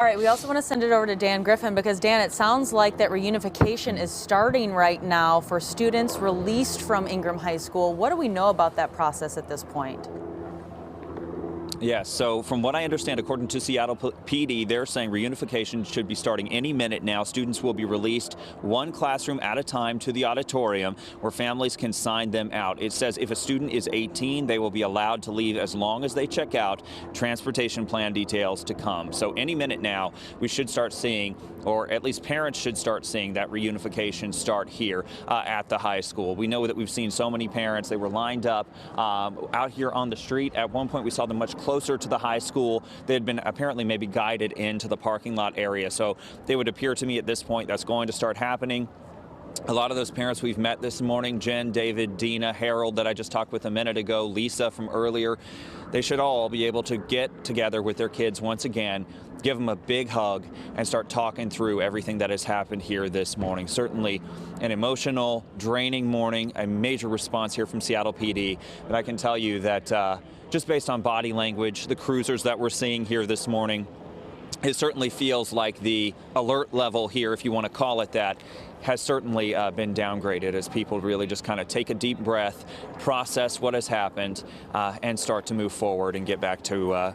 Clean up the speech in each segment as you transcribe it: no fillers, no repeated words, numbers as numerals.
All right, we also want to send it over to Dan Griffin because, Dan, it sounds like that reunification is starting right now for students released from Ingraham High School. What do we know about that process at this point? Yes, so from what I understand, according to Seattle PD, they're saying reunification should be starting any minute now. Students will be released one classroom at a time to the auditorium where families can sign them out. It says if a student is 18, they will be allowed to leave as long as they check out transportation plan details to come. So any minute now, we should start seeing, or at least parents should start seeing, that reunification start here at the high school. We know that we've seen so many parents. They were lined up out here on the street. At one point, we saw them much closer to the high school. They had been apparently maybe guided into the parking lot area. So they would appear to me at this point that's going to start happening. A lot of those parents we've met this morning, Jen, David, Dina, Harold that I just talked with a minute ago, Lisa from earlier, they should all be able to get together with their kids once again, give them a big hug, and start talking through everything that has happened here this morning. Certainly an emotional, draining morning, a major response here from Seattle PD. But I can tell you that just based on body language, the cruisers that we're seeing here this morning, it certainly feels like the alert level here, if you want to call it that, has certainly been downgraded as people really just kind of take a deep breath, process what has happened, and start to move forward and get back to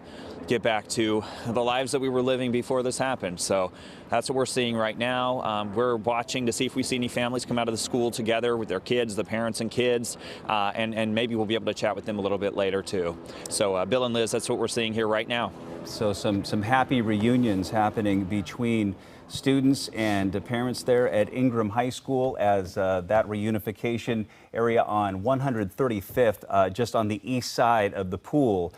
the lives that we were living before this happened. So that's what we're seeing right now. We're watching to see if we see any families come out of the school together with their kids, the parents and kids, and maybe we'll be able to chat with them a little bit later too. So Bill and Liz, that's what we're seeing here right now. So some happy reunions happening between students and parents there at Ingraham High School as that reunification area on 135th, just on the east side of the pool,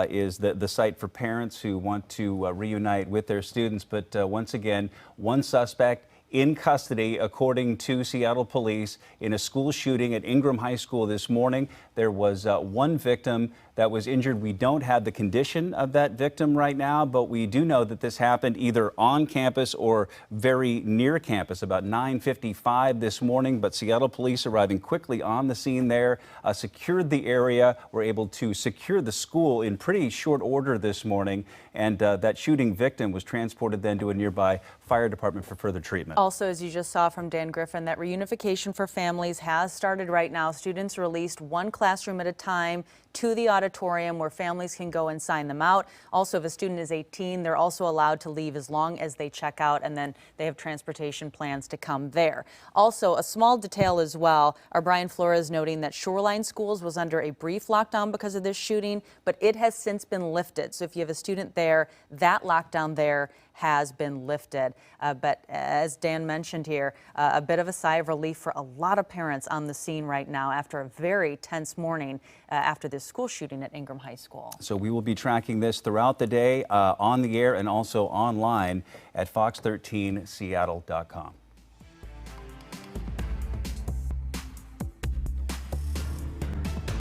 is the site for parents who want to reunite with their students. But once again, one suspect in custody, according to Seattle police, in a school shooting at Ingraham High School this morning. There was one victim that was injured. We don't have the condition of that victim right now, but we do know that this happened either on campus or very near campus about 9:55 this morning. But Seattle police arriving quickly on the scene there, secured the area, were able to secure the school in pretty short order this morning. And that shooting victim was transported then to a nearby fire department for further treatment. Also, as you just saw from Dan Griffin, that reunification for families has started right now. Students released one classroom at a time to the auditorium where families can go and sign them out. Also, if a student is 18, they're also allowed to leave as long as they check out, and then they have transportation plans to come there. Also, a small detail as well, our Brian Flores noting that Shoreline Schools was under a brief lockdown because of this shooting, but it has since been lifted. So if you have a student there, that lockdown there has been lifted. But as Dan mentioned here, a bit of a sigh of relief for a lot of parents on the scene right now after a very tense morning after this school shooting at Ingraham High School. So we will be tracking this throughout the day on the air and also online at fox13seattle.com.